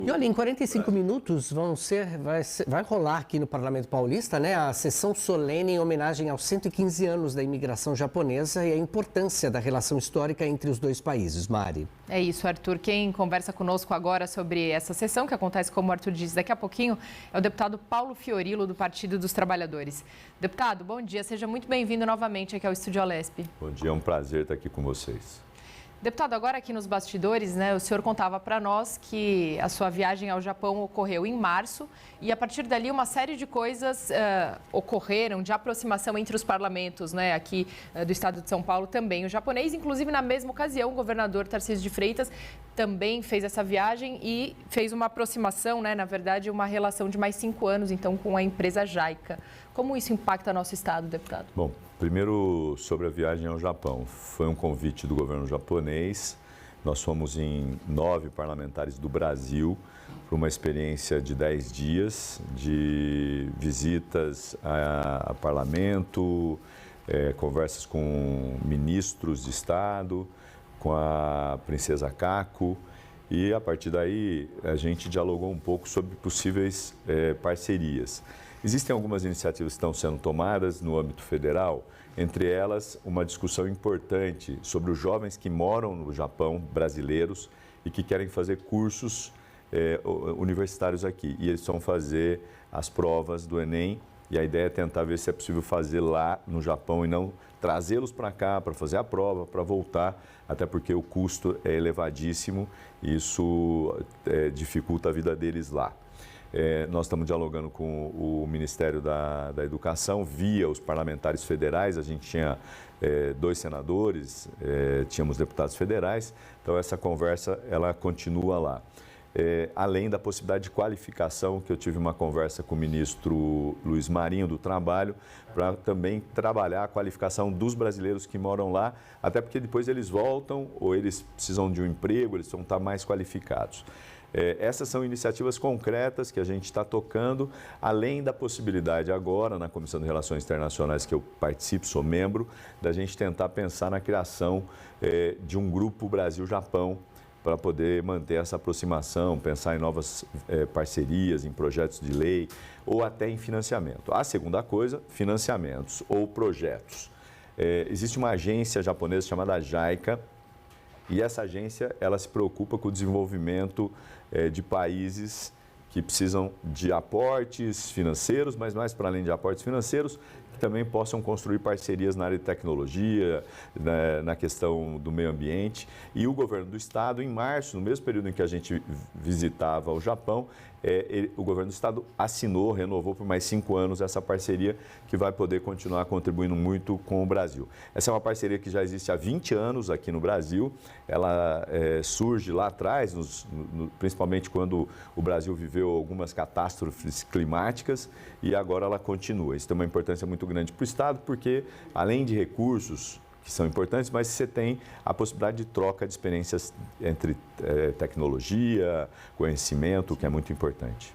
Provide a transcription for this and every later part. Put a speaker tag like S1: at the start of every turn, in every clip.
S1: E olha, em 45 minutos vai rolar aqui no Parlamento Paulista, né, a sessão solene em homenagem aos 115 anos da imigração japonesa e a importância da relação histórica entre os dois países. Mari.
S2: É isso, Arthur. Quem conversa conosco agora sobre essa sessão, que acontece, como o Arthur disse, daqui a pouquinho, é o deputado Paulo Fiorilo, do Partido dos Trabalhadores. Deputado, bom dia. Seja muito bem-vindo novamente aqui ao Estúdio Alesp.
S3: Bom dia, é um prazer estar aqui com vocês.
S2: Deputado, agora aqui nos bastidores, né, o senhor contava para nós que a sua viagem ao Japão ocorreu em março e a partir dali uma série de coisas ocorreram de aproximação entre os parlamentos, né, aqui do estado de São Paulo também. O japonês, inclusive na mesma ocasião, o governador Tarcísio de Freitas também fez essa viagem e fez uma aproximação, né, na verdade, uma relação de mais 5 anos, então, com a empresa JICA. Como isso impacta nosso estado, deputado?
S3: Bom, primeiro sobre a viagem ao Japão. Foi um convite do governo japonês. Nós fomos em 9 parlamentares do Brasil para uma experiência de 10 dias de visitas a parlamento, conversas com ministros de Estado, com a princesa Kako. E a partir daí a gente dialogou um pouco sobre possíveis parcerias. Existem algumas iniciativas que estão sendo tomadas no âmbito federal, entre elas uma discussão importante sobre os jovens que moram no Japão, brasileiros, e que querem fazer cursos universitários aqui. E eles vão fazer as provas do Enem, e a ideia é tentar ver se é possível fazer lá no Japão e não trazê-los para cá para fazer a prova, para voltar, até porque o custo é elevadíssimo e isso dificulta a vida deles lá. Nós estamos dialogando com o Ministério da Educação via os parlamentares federais. A gente tinha 2 senadores, tínhamos deputados federais, então essa conversa ela continua lá. Além da possibilidade de qualificação, que eu tive uma conversa com o ministro Luiz Marinho do Trabalho, para também trabalhar a qualificação dos brasileiros que moram lá, até porque depois eles voltam ou eles precisam de um emprego, eles vão estar mais qualificados. Essas são iniciativas concretas que a gente está tocando, além da possibilidade agora, na Comissão de Relações Internacionais que eu participo, sou membro, da gente tentar pensar na criação de um grupo Brasil-Japão para poder manter essa aproximação, pensar em novas parcerias, em projetos de lei ou até em financiamento. A segunda coisa, financiamentos ou projetos. Existe uma agência japonesa chamada JICA, e essa agência ela se preocupa com o desenvolvimento de países que precisam de aportes financeiros, mas mais para além de aportes financeiros, que também possam construir parcerias na área de tecnologia, na questão do meio ambiente. E o governo do estado, em março, no mesmo período em que a gente visitava o Japão, o governo do estado assinou, renovou por mais 5 anos essa parceria que vai poder continuar contribuindo muito com o Brasil. Essa é uma parceria que já existe há 20 anos aqui no Brasil. Ela surge lá atrás, principalmente quando o Brasil viveu algumas catástrofes climáticas, e agora ela continua. Isso tem uma importância muito grande para o estado, porque além de recursos que são importantes, mas você tem a possibilidade de troca de experiências entre tecnologia, conhecimento, que é muito importante.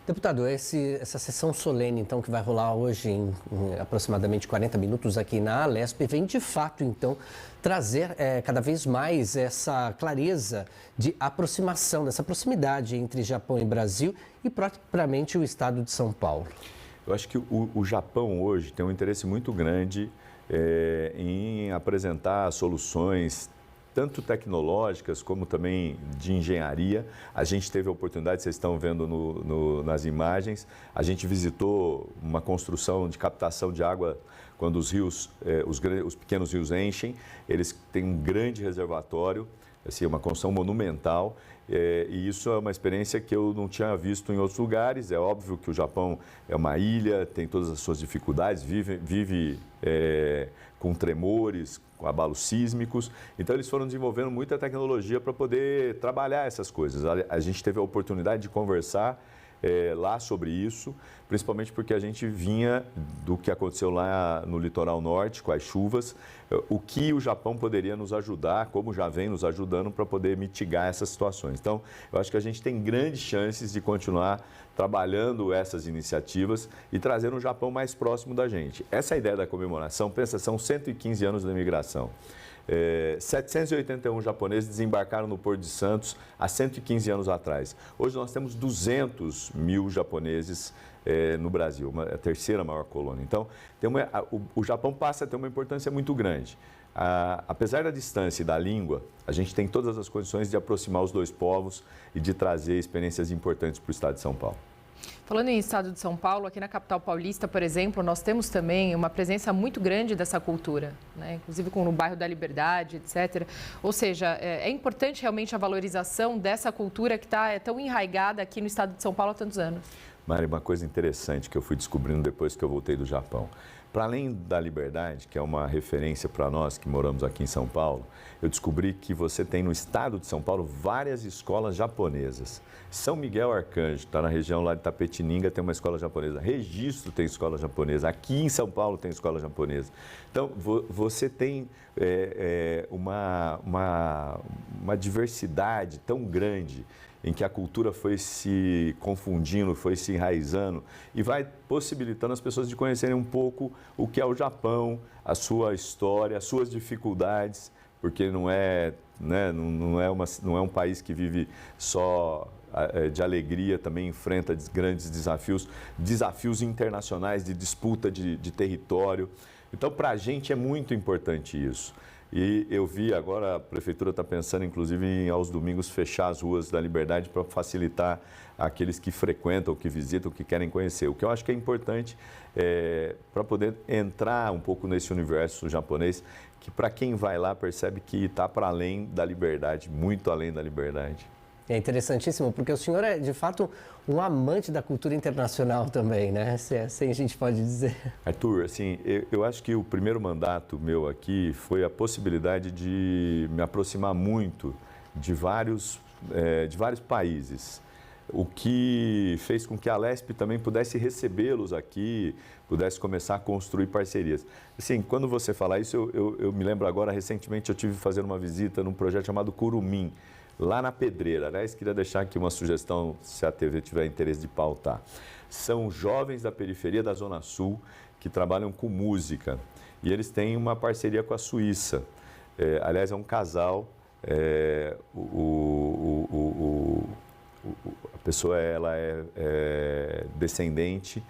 S1: Deputado, essa sessão solene, então, que vai rolar hoje em aproximadamente 40 minutos aqui na Alesp, vem de fato, então, trazer cada vez mais essa clareza de aproximação, dessa proximidade entre Japão e Brasil e propriamente o estado de São Paulo.
S3: Eu acho que o Japão hoje tem um interesse muito grande em apresentar soluções tanto tecnológicas como também de engenharia. A gente teve a oportunidade, vocês estão vendo nas imagens, a gente visitou uma construção de captação de água quando os rios, os pequenos rios enchem. Eles têm um grande reservatório, assim, uma construção monumental, e isso é uma experiência que eu não tinha visto em outros lugares. É óbvio que o Japão é uma ilha, tem todas as suas dificuldades, vive com tremores, com abalos sísmicos. Então, eles foram desenvolvendo muita tecnologia para poder trabalhar essas coisas. A gente teve a oportunidade de conversar lá sobre isso, principalmente porque a gente vinha do que aconteceu lá no litoral norte, com as chuvas, o que o Japão poderia nos ajudar, como já vem nos ajudando, para poder mitigar essas situações. Então, eu acho que a gente tem grandes chances de continuar trabalhando essas iniciativas e trazendo o Japão mais próximo da gente. Essa é a ideia da comemoração, pensa, são 115 anos da imigração. 781 japoneses desembarcaram no Porto de Santos há 115 anos atrás. Hoje nós temos 200 mil japoneses no Brasil, a terceira maior colônia. Então, o Japão passa a ter uma importância muito grande. Apesar da distância e da língua, a gente tem todas as condições de aproximar os dois povos e de trazer experiências importantes para o estado de São Paulo.
S2: Falando em estado de São Paulo, aqui na capital paulista, por exemplo, nós temos também uma presença muito grande dessa cultura, né? Inclusive no bairro da Liberdade, etc. Ou seja, é importante realmente a valorização dessa cultura que está tão enraizada aqui no estado de São Paulo há tantos anos.
S3: Mari, uma coisa interessante que eu fui descobrindo depois que eu voltei do Japão. Para além da Liberdade, que é uma referência para nós que moramos aqui em São Paulo, eu descobri que você tem no estado de São Paulo várias escolas japonesas. São Miguel Arcanjo, está na região lá de Tapetininga, tem uma escola japonesa. Registro tem escola japonesa. Aqui em São Paulo tem escola japonesa. Então, você tem uma diversidade tão grande em que a cultura foi se confundindo, foi se enraizando e vai possibilitando as pessoas de conhecerem um pouco o que é o Japão, a sua história, as suas dificuldades, porque não é um país que vive só de alegria, também enfrenta grandes desafios internacionais de disputa de território. Então, para a gente é muito importante isso. E eu vi agora, a Prefeitura está pensando, inclusive, em aos domingos fechar as ruas da Liberdade para facilitar aqueles que frequentam, que visitam, que querem conhecer. O que eu acho que é importante para poder entrar um pouco nesse universo japonês, que para quem vai lá percebe que está para além da liberdade, muito além da liberdade.
S1: É interessantíssimo, porque o senhor é, de fato, um amante da cultura internacional também, né? Assim a gente pode dizer.
S3: Arthur, assim, eu acho que o primeiro mandato meu aqui foi a possibilidade de me aproximar muito de vários países, o que fez com que a Alesp também pudesse recebê-los aqui, pudesse começar a construir parcerias. Assim, quando você fala isso, eu me lembro agora, recentemente eu tive fazendo uma visita num projeto chamado Curumim, lá na Pedreira. Aliás, queria deixar aqui uma sugestão, se a TV tiver interesse de pautar. São jovens da periferia da Zona Sul que trabalham com música e eles têm uma parceria com a Suíça. Aliás, é um casal, a pessoa ela é descendente,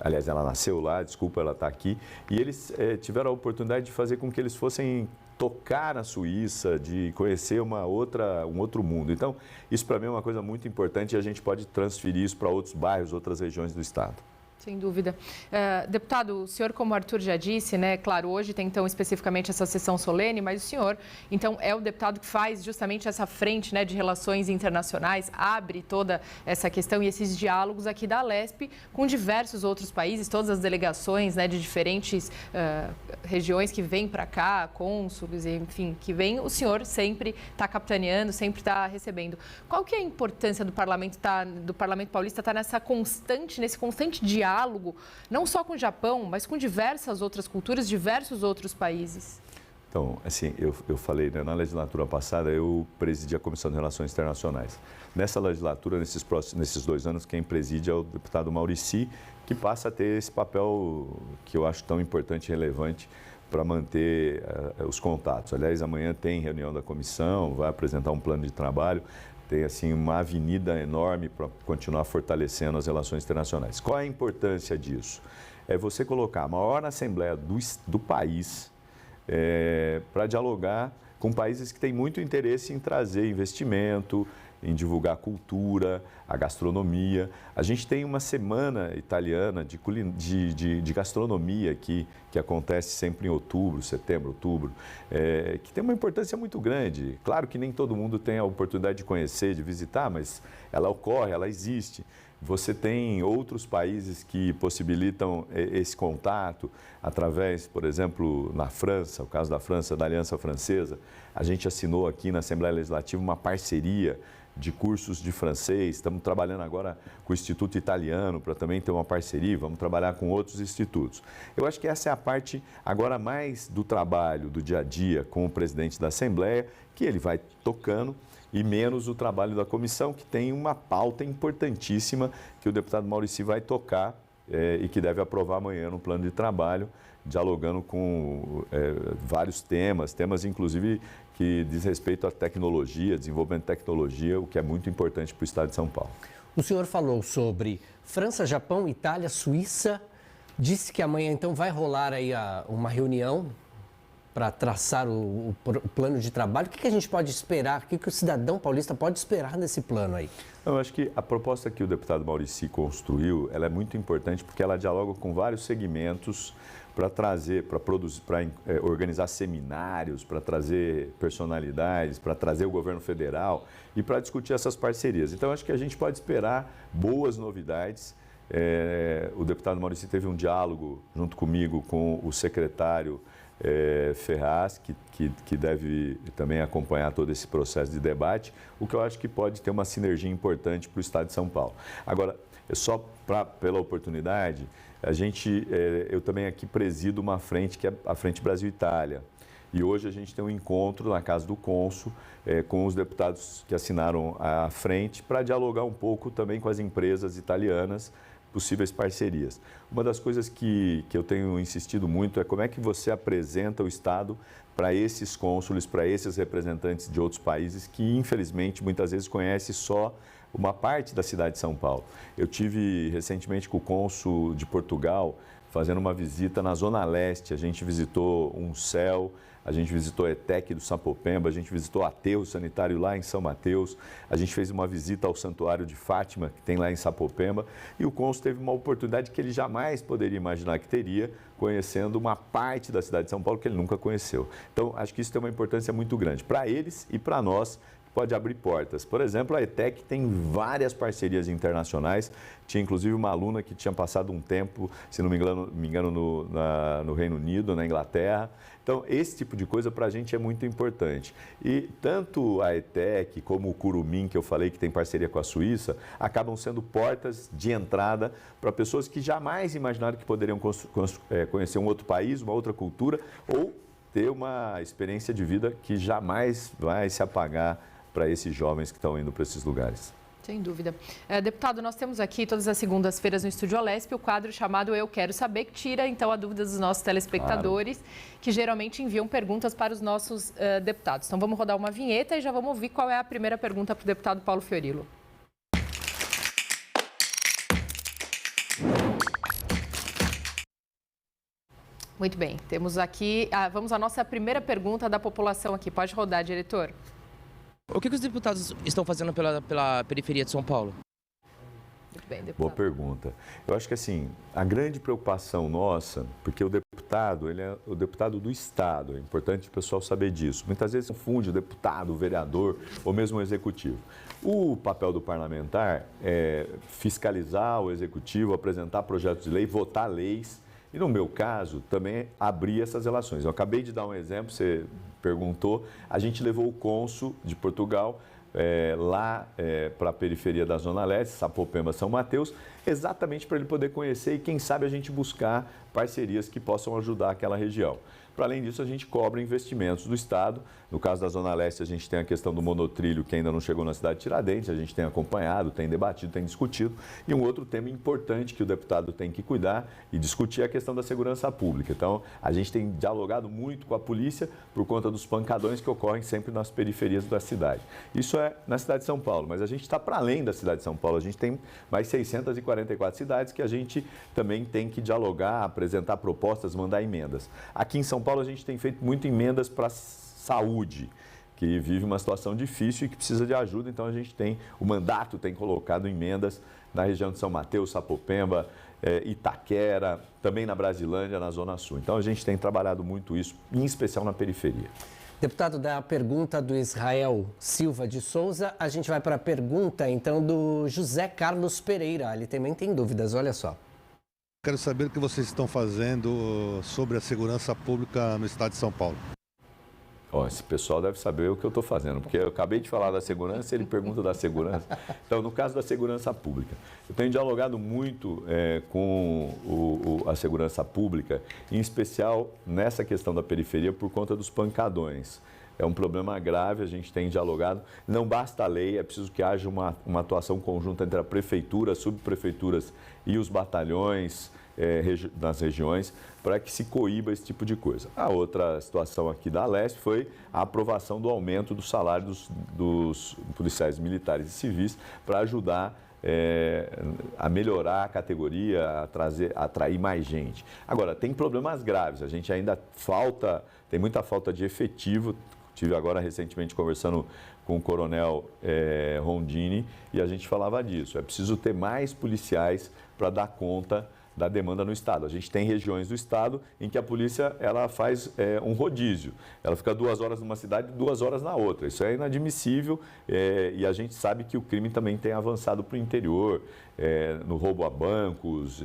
S3: aliás, ela nasceu lá, desculpa, ela está aqui, e eles tiveram a oportunidade de fazer com que eles fossem tocar na Suíça, de conhecer um outro mundo. Então, isso para mim é uma coisa muito importante e a gente pode transferir isso para outros bairros, outras regiões do estado.
S2: Sem dúvida. Deputado, o senhor, como o Arthur já disse, né, claro, hoje tem então especificamente essa sessão solene, mas o senhor, então, é o deputado que faz justamente essa frente, né, de relações internacionais, abre toda essa questão e esses diálogos aqui da Alesp com diversos outros países, todas as delegações, né, de diferentes regiões que vêm para cá, cônsules, enfim, que vêm, o senhor sempre está capitaneando, sempre está recebendo. Qual que é a importância do Parlamento Paulista estar nesse constante diálogo, não só com o Japão, mas com diversas outras culturas, diversos outros países?
S3: Então, assim, eu falei, né, na legislatura passada, eu presidi a Comissão de Relações Internacionais. Nessa legislatura, nesses 2 anos, quem preside é o deputado Maurici, que passa a ter esse papel que eu acho tão importante e relevante para manter os contatos. Aliás, amanhã tem reunião da comissão, vai apresentar um plano de trabalho. Tem assim uma avenida enorme para continuar fortalecendo as relações internacionais. Qual é a importância disso? É você colocar a maior assembleia do país para dialogar com países que têm muito interesse em trazer investimento, em divulgar a cultura, a gastronomia. A gente tem uma semana italiana de gastronomia que acontece sempre em setembro, outubro, que tem uma importância muito grande. Claro que nem todo mundo tem a oportunidade de conhecer, de visitar, mas ela ocorre, ela existe. Você tem outros países que possibilitam esse contato através, por exemplo, na França, o caso da França, da Aliança Francesa. A gente assinou aqui na Assembleia Legislativa uma parceria de cursos de francês, estamos trabalhando agora com o Instituto Italiano para também ter uma parceria, vamos trabalhar com outros institutos. Eu acho que essa é a parte agora mais do trabalho, do dia a dia com o presidente da Assembleia, que ele vai tocando, e menos o trabalho da comissão, que tem uma pauta importantíssima que o deputado Maurici vai tocar e que deve aprovar amanhã no plano de trabalho, dialogando com vários temas inclusive que diz respeito à tecnologia, desenvolvimento de tecnologia, o que é muito importante para o estado de São Paulo.
S1: O senhor falou sobre França, Japão, Itália, Suíça. Disse que amanhã, então, vai rolar aí uma reunião para traçar o plano de trabalho. O que a gente pode esperar? O que o cidadão paulista pode esperar nesse plano aí?
S3: Eu acho que a proposta que o deputado Maurici construiu, ela é muito importante porque ela dialoga com vários segmentos para trazer, para produzir, para organizar seminários, para trazer personalidades, para trazer o governo federal e para discutir essas parcerias. Então, acho que a gente pode esperar boas novidades. O deputado Maurici teve um diálogo junto comigo com o secretário Ferraz, que deve também acompanhar todo esse processo de debate, o que eu acho que pode ter uma sinergia importante para o estado de São Paulo. Agora, só pela oportunidade, eu também aqui presido uma frente que é a Frente Brasil-Itália. E hoje a gente tem um encontro na casa do cônsul com os deputados que assinaram a frente para dialogar um pouco também com as empresas italianas, possíveis parcerias. Uma das coisas que eu tenho insistido muito é como é que você apresenta o Estado para esses cônsules, para esses representantes de outros países que, infelizmente, muitas vezes conhecem só uma parte da cidade de São Paulo. Eu tive recentemente com o cônsul de Portugal fazendo uma visita na Zona Leste. A gente visitou um CEL, a gente visitou a ETEC do Sapopemba, a gente visitou o aterro sanitário lá em São Mateus, a gente fez uma visita ao Santuário de Fátima, que tem lá em Sapopemba, e o cônsul teve uma oportunidade que ele jamais poderia imaginar que teria, conhecendo uma parte da cidade de São Paulo que ele nunca conheceu. Então, acho que isso tem uma importância muito grande para eles e para nós. Pode abrir portas. Por exemplo, a ETEC tem várias parcerias internacionais. Tinha inclusive uma aluna que tinha passado um tempo, se não me engano no Reino Unido, na Inglaterra. Então, esse tipo de coisa para a gente é muito importante. E tanto a ETEC como o Curumim, que eu falei que tem parceria com a Suíça, acabam sendo portas de entrada para pessoas que jamais imaginaram que poderiam conhecer um outro país, uma outra cultura, ou ter uma experiência de vida que jamais vai se apagar para esses jovens que estão indo para esses lugares.
S2: Sem dúvida. Deputado, nós temos aqui todas as segundas-feiras no Estúdio Olesp o quadro chamado Eu Quero Saber, que tira então a dúvida dos nossos telespectadores, claro, que geralmente enviam perguntas para os nossos deputados. Então vamos rodar uma vinheta e já vamos ouvir qual é a primeira pergunta para o deputado Paulo Fiorilo. Muito bem, temos aqui, vamos à nossa primeira pergunta da população aqui. Pode rodar, diretor.
S4: O que os deputados estão fazendo pela periferia de São Paulo?
S2: Muito bem, deputado.
S3: Boa pergunta. Eu acho que assim, a grande preocupação nossa, porque o deputado, ele é o deputado do Estado, é importante o pessoal saber disso. Muitas vezes confunde o deputado, o vereador ou mesmo o executivo. O papel do parlamentar é fiscalizar o executivo, apresentar projetos de lei, votar leis. E no meu caso, também abrir essas relações. Eu acabei de dar um exemplo, você perguntou, a gente levou o cônsul de Portugal lá para a periferia da Zona Leste, Sapopemba, São Mateus, exatamente para ele poder conhecer e, quem sabe, a gente buscar parcerias que possam ajudar aquela região. Para além disso, a gente cobra investimentos do Estado. No caso da Zona Leste, a gente tem a questão do monotrilho, que ainda não chegou na cidade de Tiradentes. A gente tem acompanhado, tem debatido, tem discutido. E um outro tema importante que o deputado tem que cuidar e discutir é a questão da segurança pública. Então, a gente tem dialogado muito com a polícia por conta dos pancadões que ocorrem sempre nas periferias da cidade. Isso é na cidade de São Paulo, mas a gente está para além da cidade de São Paulo. A gente tem mais 644 cidades que a gente também tem que dialogar, apresentar propostas, mandar emendas. Aqui em São Paulo, a gente tem feito muito emendas para a saúde, que vive uma situação difícil e que precisa de ajuda. Então, a gente tem, o mandato tem colocado emendas na região de São Mateus, Sapopemba, Itaquera, também na Brasilândia, na Zona Sul. Então, a gente tem trabalhado muito isso, em especial na periferia.
S1: Deputado, da pergunta do Israel Silva de Souza, a gente vai para a pergunta, então, do José Carlos Pereira. Ele também tem dúvidas, olha só.
S5: Quero saber o que vocês estão fazendo sobre a segurança pública no estado de São Paulo.
S3: Esse pessoal deve saber o que eu estou fazendo, porque eu acabei de falar da segurança e ele pergunta da segurança. Então, no caso da segurança pública, eu tenho dialogado muito com a segurança pública, em especial nessa questão da periferia, por conta dos pancadões. É um problema grave, a gente tem dialogado. Não basta a lei, é preciso que haja uma atuação conjunta entre a prefeitura, as subprefeituras e os batalhões nas regiões, para que se coíba esse tipo de coisa. A outra situação aqui da Alesp foi a aprovação do aumento do salário dos policiais militares e civis para ajudar a melhorar a categoria, a atrair mais gente. Agora, tem problemas graves, a gente ainda tem muita falta de efetivo. Estive agora recentemente conversando com o coronel Rondini e a gente falava disso. É preciso ter mais policiais para dar conta da demanda no Estado. A gente tem regiões do Estado em que a polícia ela faz um rodízio. Ela fica 2 horas numa cidade e 2 horas na outra. Isso é inadmissível e a gente sabe que o crime também tem avançado para o interior, no roubo a bancos,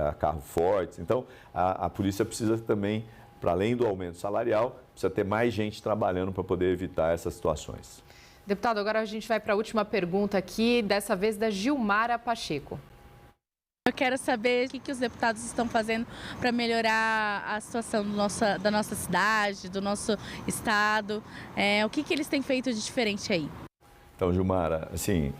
S3: a carros fortes. Então, a polícia precisa também, para além do aumento salarial, precisa ter mais gente trabalhando para poder evitar essas situações.
S2: Deputado, agora a gente vai para a última pergunta aqui, dessa vez da Gilmara Pacheco.
S6: Eu quero saber o que os deputados estão fazendo para melhorar a situação da nossa cidade, do nosso estado. O que eles têm feito de diferente aí?
S3: Então, Gilmara, assim,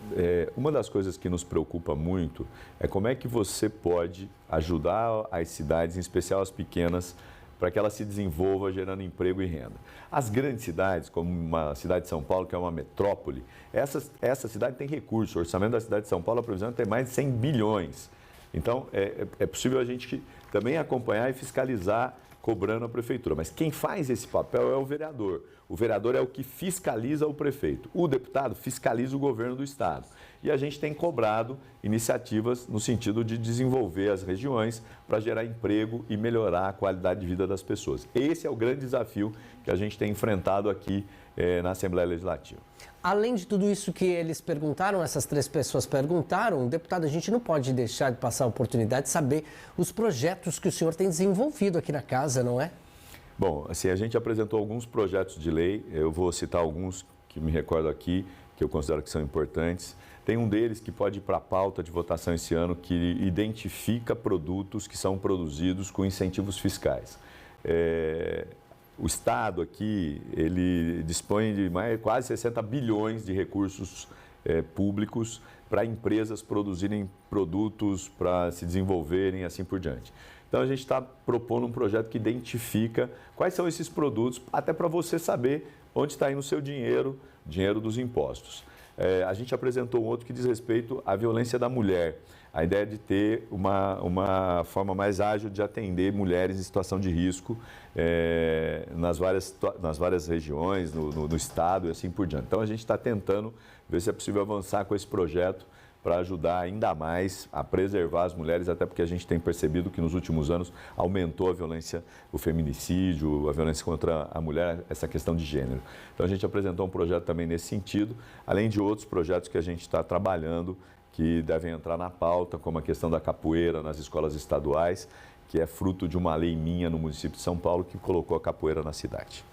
S3: uma das coisas que nos preocupa muito é como é que você pode ajudar as cidades, em especial as pequenas, para que ela se desenvolva gerando emprego e renda. As grandes cidades, como uma cidade de São Paulo, que é uma metrópole, essa cidade tem recursos. O orçamento da cidade de São Paulo, a previsão é ter mais de 100 bilhões. Então, é possível a gente também acompanhar e fiscalizar cobrando a prefeitura. Mas quem faz esse papel é o vereador. O vereador é o que fiscaliza o prefeito. O deputado fiscaliza o governo do estado. E a gente tem cobrado iniciativas no sentido de desenvolver as regiões para gerar emprego e melhorar a qualidade de vida das pessoas. Esse é o grande desafio que a gente tem enfrentado aqui na Assembleia Legislativa.
S1: Além de tudo isso que eles perguntaram, essas 3 pessoas perguntaram, deputado, a gente não pode deixar de passar a oportunidade de saber os projetos que o senhor tem desenvolvido aqui na casa, não é?
S3: Bom, assim, a gente apresentou alguns projetos de lei, eu vou citar alguns que me recordo aqui, que eu considero que são importantes. Tem um deles que pode ir para a pauta de votação esse ano, que identifica produtos que são produzidos com incentivos fiscais. O Estado aqui, ele dispõe de quase 60 bilhões de recursos públicos para empresas produzirem produtos, para se desenvolverem e assim por diante. Então, a gente está propondo um projeto que identifica quais são esses produtos, até para você saber onde está indo o seu dinheiro dos impostos. A gente apresentou um outro que diz respeito à violência da mulher. A ideia de ter uma forma mais ágil de atender mulheres em situação de risco nas várias regiões, no estado e assim por diante. Então, a gente está tentando ver se é possível avançar com esse projeto para ajudar ainda mais a preservar as mulheres, até porque a gente tem percebido que nos últimos anos aumentou a violência, o feminicídio, a violência contra a mulher, essa questão de gênero. Então, a gente apresentou um projeto também nesse sentido, além de outros projetos que a gente está trabalhando, que devem entrar na pauta, como a questão da capoeira nas escolas estaduais, que é fruto de uma lei minha no município de São Paulo que colocou a capoeira na cidade.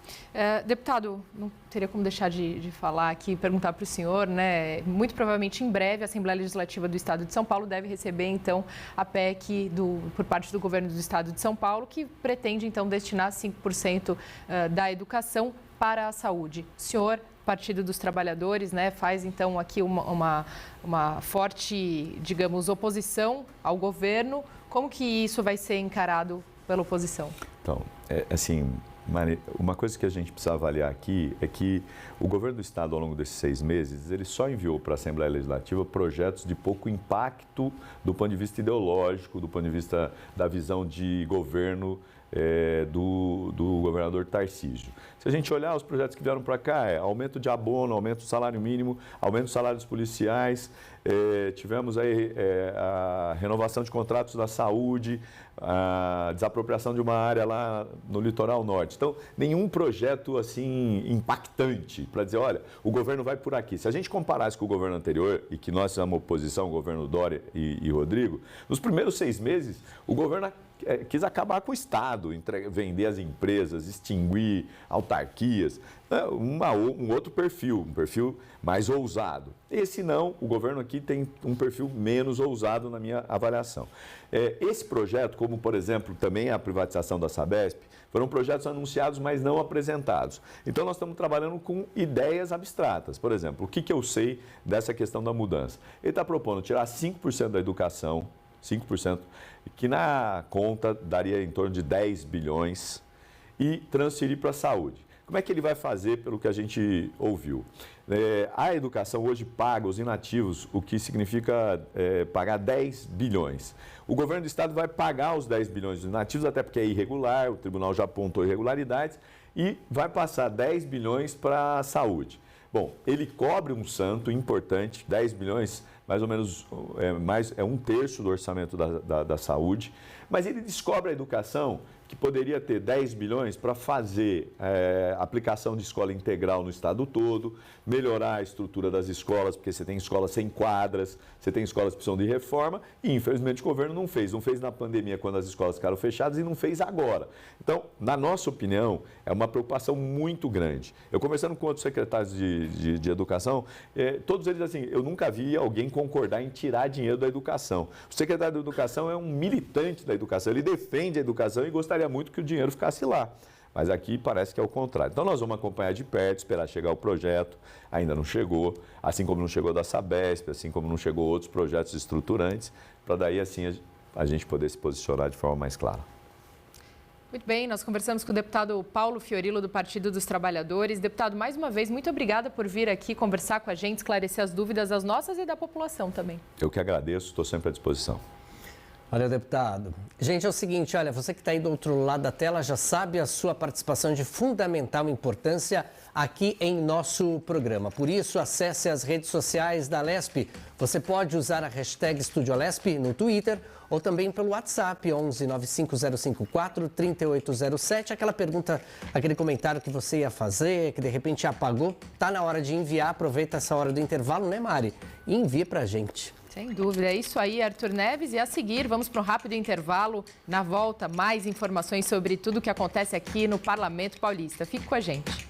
S2: Deputado, não teria como deixar de falar aqui, perguntar para o senhor, né? Muito provavelmente em breve a Assembleia Legislativa do Estado de São Paulo deve receber, então, a PEC por parte do governo do Estado de São Paulo, que pretende, então, destinar 5% da educação para a saúde. O senhor, Partido dos Trabalhadores, né, faz então aqui uma forte, digamos, oposição ao governo. Como que isso vai ser encarado pela oposição?
S3: Então, assim, Mari, uma coisa que a gente precisa avaliar aqui é que o governo do estado, ao longo desses 6 meses, ele só enviou para a Assembleia Legislativa projetos de pouco impacto do ponto de vista ideológico, do ponto de vista da visão de governo do governador Tarcísio. Se a gente olhar os projetos que vieram para cá, aumento de abono, aumento do salário mínimo, aumento do salário dos policiais, tivemos aí a renovação de contratos da saúde, a desapropriação de uma área lá no litoral norte. Então, nenhum projeto assim impactante para dizer, olha, o governo vai por aqui. Se a gente comparasse com o governo anterior, e que nós fizemos oposição, o governo Dória e Rodrigo, nos primeiros 6 meses, o governo quis acabar com o Estado, vender as empresas, extinguir autarquias, um outro perfil, um perfil mais ousado. Esse não, o governo aqui tem um perfil menos ousado na minha avaliação. Esse projeto, como por exemplo também a privatização da Sabesp, foram projetos anunciados, mas não apresentados. Então nós estamos trabalhando com ideias abstratas. Por exemplo, o que eu sei dessa questão da mudança? Ele está propondo tirar 5% da educação, 5%, que na conta daria em torno de 10 bilhões, e transferir para a saúde. Como é que ele vai fazer, pelo que a gente ouviu? A educação hoje paga os inativos, o que significa pagar 10 bilhões. O governo do estado vai pagar os 10 bilhões dos inativos, até porque é irregular, o tribunal já apontou irregularidades, e vai passar 10 bilhões para a saúde. Bom, ele cobre um santo importante, 10 bilhões, mais ou menos é um terço do orçamento da saúde, mas ele descobre a educação que poderia ter 10 bilhões para fazer aplicação de escola integral no estado todo, melhorar a estrutura das escolas, porque você tem escolas sem quadras, você tem escolas que precisam de reforma, e infelizmente o governo não fez. Não fez na pandemia, quando as escolas ficaram fechadas, e não fez agora. Então, na nossa opinião, é uma preocupação muito grande. Eu conversando com outros secretários de educação, todos eles assim, eu nunca vi alguém concordar em tirar dinheiro da educação. O secretário da educação é um militante da educação, ele defende a educação e gostaria muito que o dinheiro ficasse lá. Mas aqui parece que é o contrário. Então nós vamos acompanhar de perto, esperar chegar o projeto, ainda não chegou, assim como não chegou da Sabesp, assim como não chegou outros projetos estruturantes, para daí assim a gente poder se posicionar de forma mais clara.
S2: Muito bem, nós conversamos com o deputado Paulo Fiorilo, do Partido dos Trabalhadores. Deputado, mais uma vez, muito obrigada por vir aqui conversar com a gente, esclarecer as dúvidas, as nossas e da população também.
S3: Eu que agradeço, estou sempre à disposição.
S1: Valeu, deputado. Gente, é o seguinte, olha, você que está aí do outro lado da tela já sabe a sua participação de fundamental importância aqui em nosso programa. Por isso, acesse as redes sociais da Alesp. Você pode usar a hashtag Estúdio Alesp no Twitter ou também pelo WhatsApp 11 95054 3807. Aquela pergunta, aquele comentário que você ia fazer, que de repente apagou, tá na hora de enviar. Aproveita essa hora do intervalo, né, Mari? E envia pra gente.
S2: Sem dúvida, é isso aí, Arthur Neves. E a seguir, vamos para um rápido intervalo. Na volta, mais informações sobre tudo o que acontece aqui no Parlamento Paulista. Fique com a gente.